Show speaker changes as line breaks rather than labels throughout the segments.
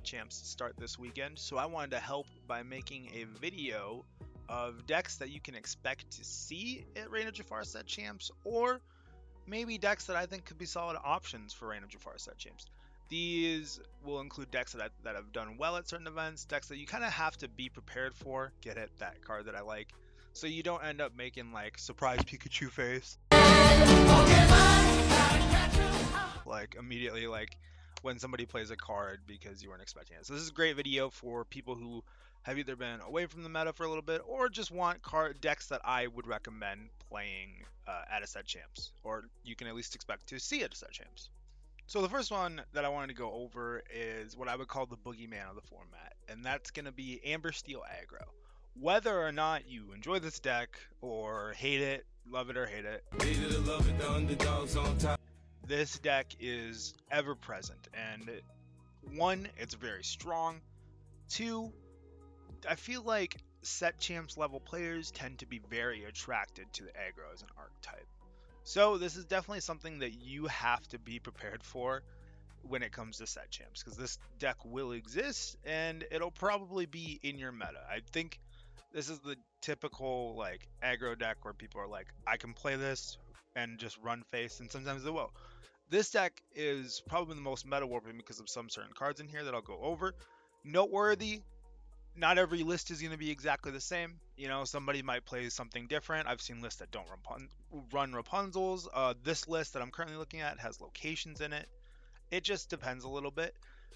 Set Champs start this weekend, so I wanted to help by making a video of decks that you can expect to see at Reign of Jafar Set Champs, or maybe decks that I think could be solid options for Reign of Jafar Set Champs. These will include decks that have done well at certain events, decks that you kind of have to be prepared for. Get it? That card that I like. So you don't end up making like surprise Pikachu face. Like immediately like when somebody plays a card because you weren't expecting it. So this is a great video for people who have either been away from the meta for a little bit or just want card decks that I would recommend playing at a Set Champs, or you can at least expect to see at a Set Champs. So the first one that I wanted to go over is what I would call the boogeyman of the format, and that's going to be Amber Steel Aggro. Whether or not you enjoy this deck or hate it, love it or hate it, this deck is ever present, and one, it's very strong. Two, I feel like Set Champs level players tend to be very attracted to the aggro as an archetype. So this is definitely something that you have to be prepared for when it comes to Set Champs, because this deck will exist and it'll probably be in your meta. I think this is the typical like aggro deck where people are like, I can play this and just run face, and sometimes they will. This deck is probably the most meta warping because of some certain cards in here that I'll go over. Noteworthy, not every list is going to be exactly the same. You know, somebody might play something different. I've seen lists that don't run Rapunzels. This list that I'm currently looking at has locations in it. It just depends a little bit,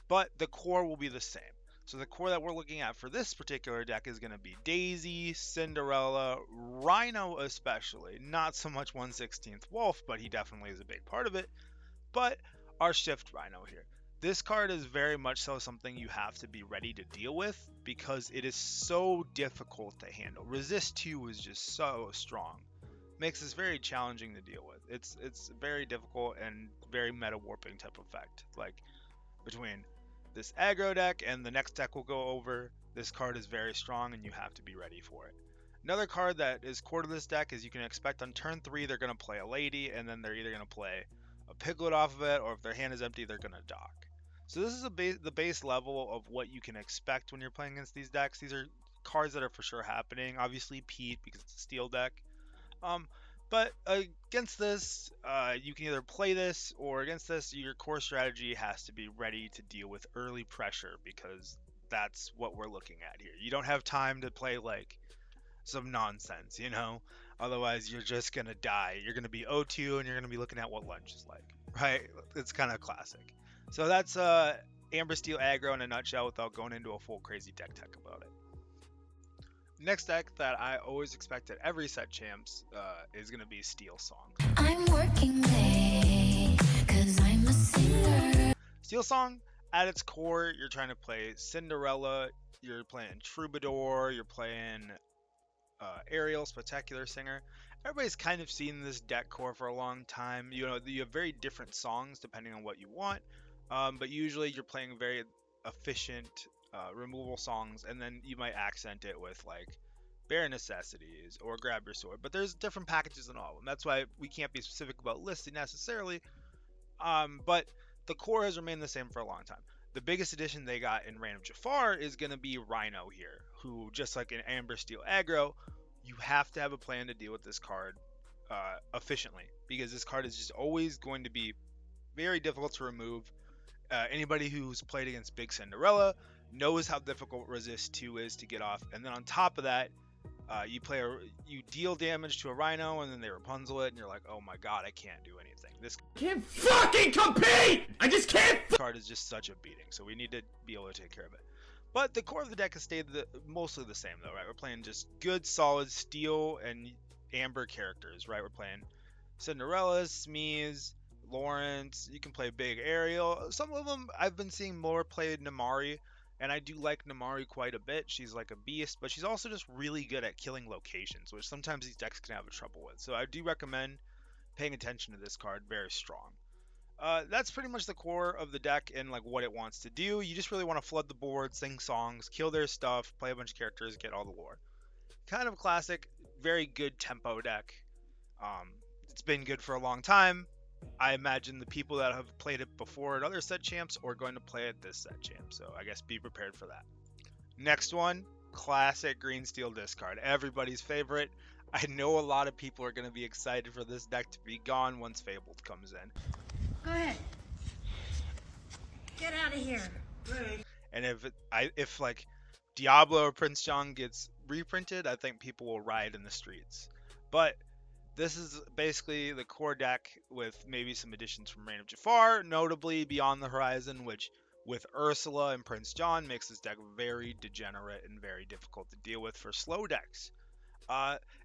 but the core will be the same. So the core that we're looking at for this particular deck is going to be Daisy, Cinderella, Rhino especially. Not so much 1/16 Wolf, but he definitely is a big part of it. But our Shift Rhino here. This card is very much so something you have to be ready to deal with because it is so difficult to handle. Resist 2 is just so strong. Makes this very challenging to deal with. It's very difficult and very meta warping type effect. Like between this aggro deck and the next deck we'll go over, this card is very strong and you have to be ready for it. Another card that is core to this deck is you can expect on turn 3 they're going to play a lady, and then they're either going to play a Piglet off of it, or if their hand is empty they're going to dock. So this is the base level of what you can expect when you're playing against these decks. These are cards that are for sure happening. Obviously Pete, because it's a steel deck. But against this, you can either play this, or against this, your core strategy has to be ready to deal with early pressure, because that's what we're looking at here. You don't have time to play like some nonsense, you know? Otherwise, you're just going to die. You're going to be O2, and you're going to be looking at what lunch is like, right? It's kind of classic. So that's Amber Steel Aggro in a nutshell without going into a full crazy deck tech about it. Next deck that I always expect at every Set Champs is going to be Steel Song. I'm working late 'cause I'm a singer. Steel Song, at its core, you're trying to play Cinderella, you're playing Troubadour, you're playing Ariel, Spectacular Singer. Everybody's kind of seen this deck core for a long time. You know, you have very different songs depending on what you want, but usually you're playing very efficient removal songs, and then you might accent it with like Bare Necessities or Grab Your Sword. But there's different packages in all of them. That's why we can't be specific about listing necessarily. But the core has remained the same for a long time. The biggest addition they got in Reign of Jafar is going to be Rhino here, who, just like in Amber Steel Aggro, you have to have a plan to deal with this card efficiently, because this card is just always going to be very difficult to remove. Anybody who's played against Big Cinderella knows how difficult Resist 2 is to get off, and then on top of that, you deal damage to a Rhino, and then they Rapunzel it, and you're like, oh my god, I can't do anything. This
can't fucking compete! I just can't!
Card is just such a beating, so we need to be able to take care of it. But the core of the deck has stayed mostly the same though, right? We're playing just good, solid Steel and Amber characters, right? We're playing Cinderella, Smeeze, Lawrence. You can play Big Ariel. Some of them I've been seeing more played Namari, and I do like Namari quite a bit. She's like a beast, but she's also just really good at killing locations, which sometimes these decks can have trouble with. So I do recommend paying attention to this card. Very strong. That's pretty much the core of the deck and like what it wants to do. You just really want to flood the board, sing songs, kill their stuff, play a bunch of characters, get all the lore. Kind of classic, very good tempo deck. It's been good for a long time. I imagine the people that have played it before at other set champs are going to play it this set champ. So I guess be prepared for that. Next one, classic green steel discard. Everybody's favorite. I know a lot of people are going to be excited for this deck to be gone once Fabled comes in.
Go ahead. Get out of here.
And if like Diablo or Prince John gets reprinted, I think people will riot in the streets. But this is basically the core deck with maybe some additions from Reign of Jafar, notably Beyond the Horizon, which with Ursula and Prince John makes this deck very degenerate and very difficult to deal with for slow decks.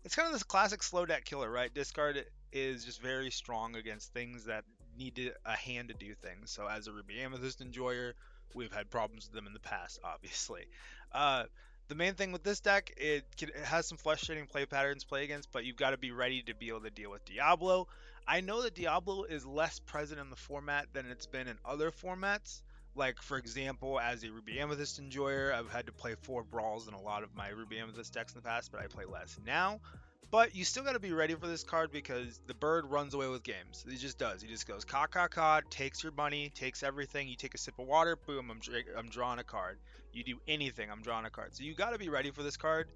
It's kind of this classic slow deck killer, right? Discard is just very strong against things that need a hand to do things. So as a Ruby Amethyst enjoyer, we've had problems with them in the past, obviously. The main thing with this deck, it has some frustrating play patterns to play against, but you've got to be ready to be able to deal with Diablo. I know that Diablo is less present in the format than it's been in other formats. Like, for example, as a Ruby Amethyst enjoyer, I've had to play 4 Brawls in a lot of my Ruby Amethyst decks in the past, but I play less now. But you still got to be ready for this card because the bird runs away with games. He just does. He just goes caw, takes your money, takes everything. You take a sip of water, boom, I'm drawing a card. You do anything, I'm drawing a card. So you got to be ready for this card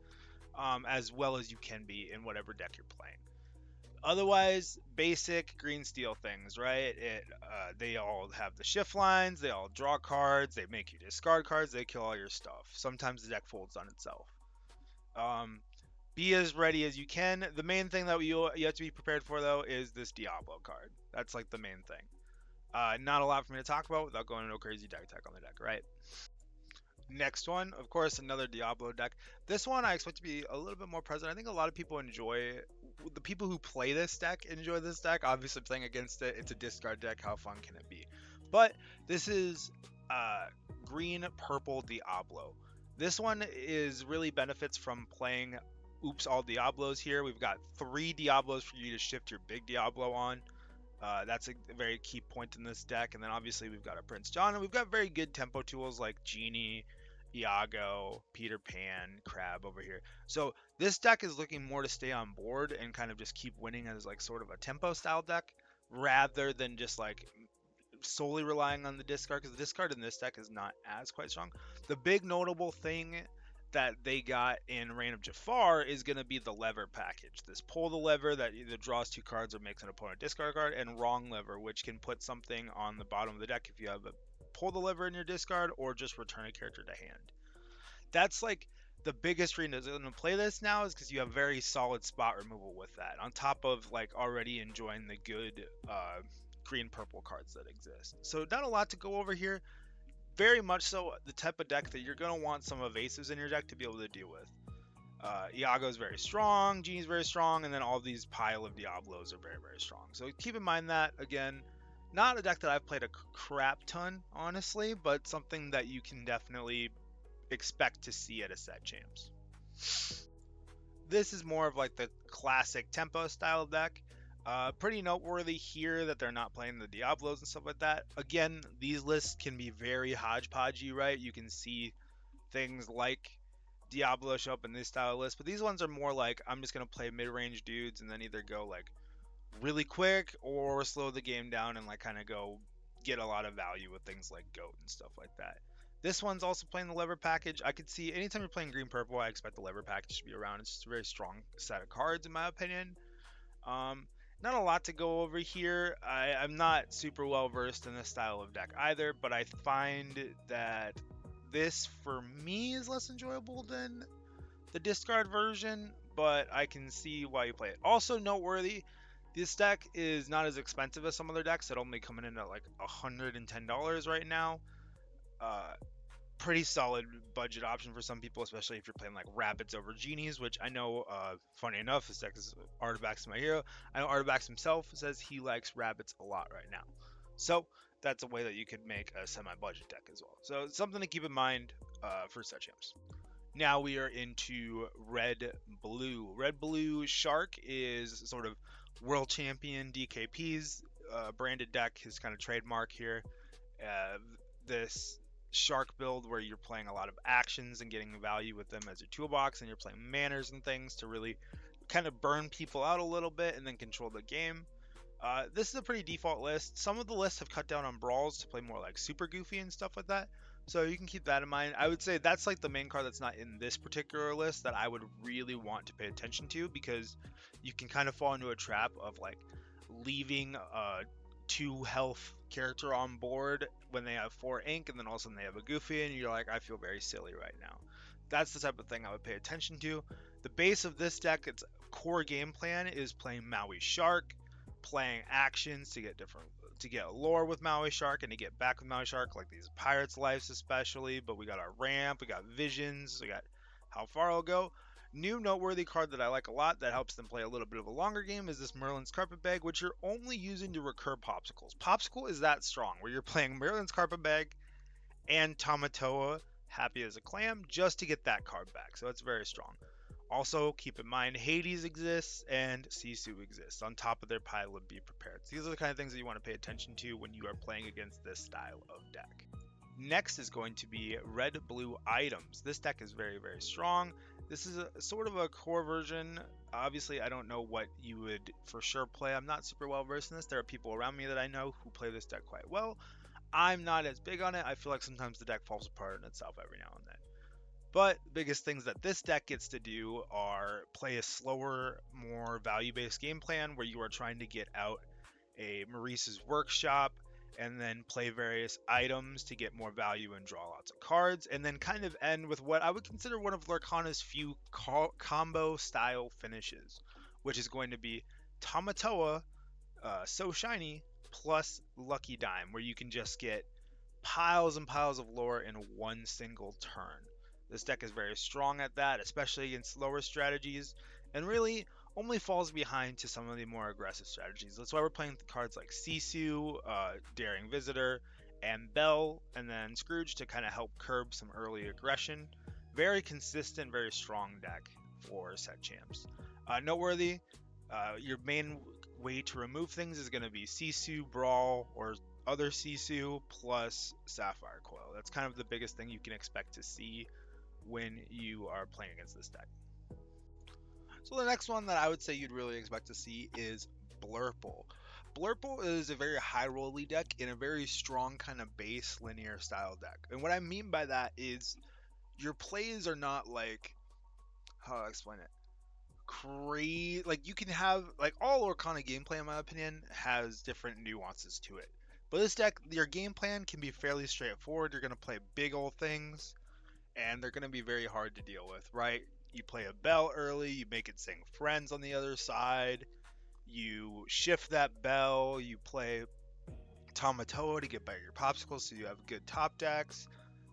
as well as you can be in whatever deck you're playing. Otherwise, basic green steel things, right? They all have the shift lines, they all draw cards, they make you discard cards, they kill all your stuff. Sometimes the deck folds on itself. Be as ready as you can. The main thing that you have to be prepared for, though, is this Diablo card. That's like the main thing. Not a lot for me to talk about without going into a crazy deck tech on the deck, right? Next one, of course, another Diablo deck. This one I expect to be a little bit more present. I think a lot of people enjoy, the people who play this deck enjoy this deck. Obviously playing against it, it's a discard deck. How fun can it be? But this is green purple Diablo. This one is really benefits from playing Oops All Diablos here. We've got 3 Diablos for you to shift your big Diablo on. That's a very key point in this deck. And then obviously we've got a Prince John, and we've got very good tempo tools like Genie, Iago, Peter Pan, Crab over here. So this deck is looking more to stay on board and kind of just keep winning as like sort of a tempo style deck rather than just like solely relying on the discard, because the discard in this deck is not as quite strong. The big notable thing that they got in Reign of Jafar is going to be the lever package. This pull the lever that either draws 2 cards or makes an opponent discard a card, and wrong lever, which can put something on the bottom of the deck if you have a pull the lever in your discard or just return a character to hand. That's like the biggest reason to play this now is because you have very solid spot removal with that, on top of like already enjoying the good green purple cards that exist. So not a lot to go over here. Very much so the type of deck that you're going to want some evasives in your deck to be able to deal with. Iago is very strong, Genie's very strong, and then all these pile of Diablos are very, very strong. So keep in mind that, again, not a deck that I've played a crap ton, honestly, but something that you can definitely expect to see at a set champs. This is more of like the classic tempo style deck. Pretty noteworthy here that they're not playing the Diablos and stuff like that. Again, these lists can be very hodgepodgey, right? You can see things like Diablo show up in this style list, but these ones are more like, I'm just going to play mid-range dudes and then either go like really quick or slow the game down and like kind of go get a lot of value with things like GOAT and stuff like that. This one's also playing the lever package. I could see anytime you're playing green purple, I expect the lever package to be around. It's just a very strong set of cards in my opinion. Not a lot to go over here. I'm not super well versed in this style of deck either, but I find that this for me is less enjoyable than the discard version, but I can see why you play it. Also noteworthy, this deck is not as expensive as some other decks. It only coming in at like $110 right now. Pretty solid budget option for some people, especially if you're playing like rabbits over genies, which I know, funny enough, this deck is Artabax my hero. I know Artabax himself says he likes rabbits a lot right now. So that's a way that you could make a semi-budget deck as well. So it's something to keep in mind for set champs. Now we are into Red Blue. Red Blue Shark is sort of world champion DKP's branded deck, his kind of trademark here. This Shark build where you're playing a lot of actions and getting value with them as your toolbox, and you're playing manners and things to really kind of burn people out a little bit and then control the game. This is a pretty default list. Some of the lists have cut down on brawls to play more like super goofy and stuff like that. So you can keep that in mind. I would say that's like the main card that's not in this particular list that I would really want to pay attention to, because you can kind of fall into a trap of like leaving a 2 health character on board when they have 4 ink, and then all of a sudden they have a goofy and you're like, I feel very silly right now. That's the type of thing I would pay attention to. The base of this deck, its core game plan is playing Maui Shark, playing actions to get lore with Maui Shark and to get back with Maui Shark, like these Pirates Lives especially. But we got our ramp, we got visions, we got how far it'll go. New noteworthy card that I like a lot that helps them play a little bit of a longer game is this Merlin's Carpet Bag, which you're only using to recur Popsicles. Popsicle is that strong, where you're playing Merlin's Carpet Bag and Tamatoa, Happy as a Clam, just to get that card back. So it's very strong. Also, keep in mind, Hades exists and Sisu exists on top of their pile of Be Prepared. So these are the kind of things that you want to pay attention to when you are playing against this style of deck. Next is going to be red-blue items. This deck is very, very strong. This is sort of a core version. Obviously, I don't know what you would for sure play. I'm not super well versed in this. There are people around me that I know who play this deck quite well. I'm not as big on it. I feel like sometimes the deck falls apart on itself every now and then. But the biggest things that this deck gets to do are play a slower, more value-based game plan where you are trying to get out a Maurice's Workshop and then play various items to get more value and draw lots of cards, and then kind of end with what I would consider one of Lorcana's few combo style finishes, which is going to be Tamatoa, So Shiny, plus Lucky Dime, where you can just get piles and piles of lore in one single turn. This deck is very strong at that, especially against slower strategies, and really only falls behind to some of the more aggressive strategies. That's why we're playing cards like Sisu, Daring Visitor, and Belle, and then Scrooge to kind of help curb some early aggression. Very consistent, very strong deck for set champs. Noteworthy, your main way to remove things is going to be Sisu, Brawl, or other Sisu, plus Sapphire Coil. That's kind of the biggest thing you can expect to see when you are playing against this deck. So the next one that I would say you'd really expect to see is Blurple. Blurple is a very high rolly deck in a very strong kind of base linear style deck. And what I mean by that is your plays are not like, how do I explain it? Crazy. Like, you can have, like, all Lorcana gameplay in my opinion has different nuances to it. But this deck, your game plan can be fairly straightforward. You're going to play big old things, and they're going to be very hard to deal with, right? You play a Belle early, you make it sing Friends on the other side, you shift that Belle, you play Tamatoa to get back your Popsicles so you have good top decks,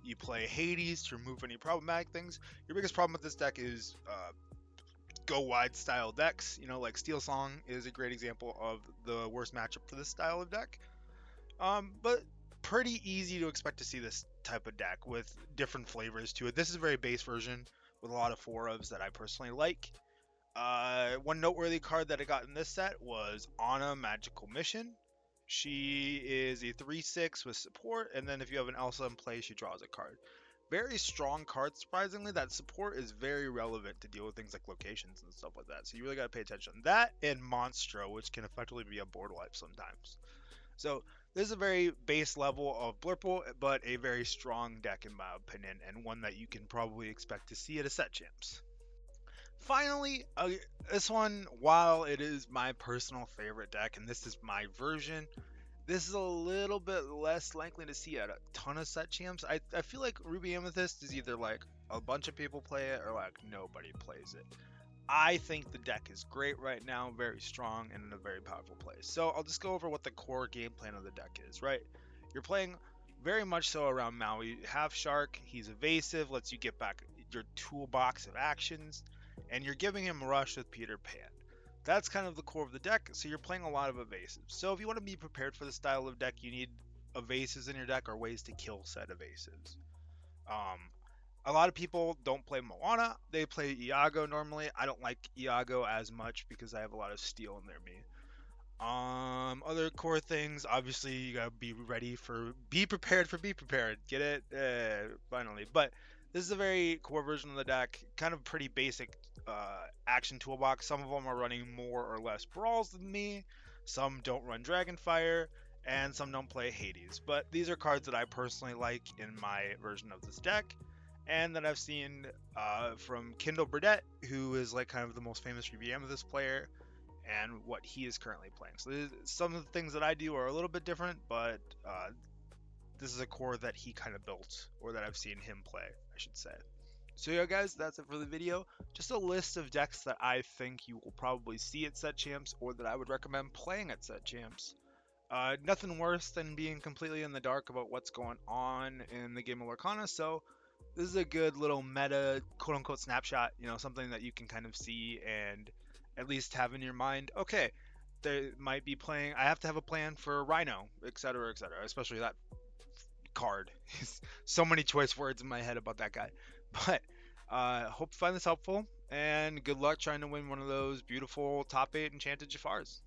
you play Hades to remove any problematic things. Your biggest problem with this deck is go wide style decks. You know, like Steel Song is a great example of the worst matchup for this style of deck. But pretty easy to expect to see this type of deck with different flavors to it. This is a very base version with a lot of 4-ofs that I personally like. One noteworthy card that I got in this set was Ana Magical Mission. She is a 3/6 with support, and then if you have an Elsa in play, she draws a card. Very strong card, surprisingly. That support is very relevant to deal with things like locations and stuff like that. So you really got to pay attention. That and Monstro, which can effectively be a board wipe sometimes. So this is a very base level of Blurple, but a very strong deck in my opinion, and one that you can probably expect to see at a set champs. Finally, this one, while it is my personal favorite deck, and this is my version, this is a little bit less likely to see at a ton of set champs. I feel like Ruby Amethyst is either like a bunch of people play it or like nobody plays it. I think the deck is great right now, very strong, and in a very powerful place. So I'll just go over what the core game plan of the deck is, right? You're playing very much so around Maui. Half Shark, he's evasive, lets you get back your toolbox of actions, and you're giving him Rush with Peter Pan. That's kind of the core of the deck, so you're playing a lot of evasives. So if you want to be prepared for the style of deck, you need evasives in your deck or ways to kill said evasives. A lot of people don't play Moana. They play Iago normally. I don't like Iago as much because I have a lot of steel in there me. Other core things, obviously you gotta be prepared for Be Prepared. Get it? Finally. But this is a very core version of the deck. Kind of pretty basic action toolbox. Some of them are running more or less brawls than me. some don't run Dragonfire, and some don't play Hades. But these are cards that I personally like in my version of this deck, and that I've seen from Kindle Burdett, who is like kind of the most famous GVM of this player, and what he is currently playing. So some of the things that I do are a little bit different, but this is a core that he kind of built, or that I've seen him play, I should say. So yeah, guys, that's it for the video. Just a list of decks that I think you will probably see at Set Champs, or that I would recommend playing at Set Champs. Nothing worse than being completely in the dark about what's going on in the game of Lorcana, so this is a good little meta, quote-unquote, snapshot, something that you can kind of see and at least have in your mind, okay, they might be playing, I have to have a plan for Rhino, etc., especially that card. So many choice words in my head about that guy. But hope you find this helpful, and good luck trying to win one of those beautiful top 8 enchanted Jafars.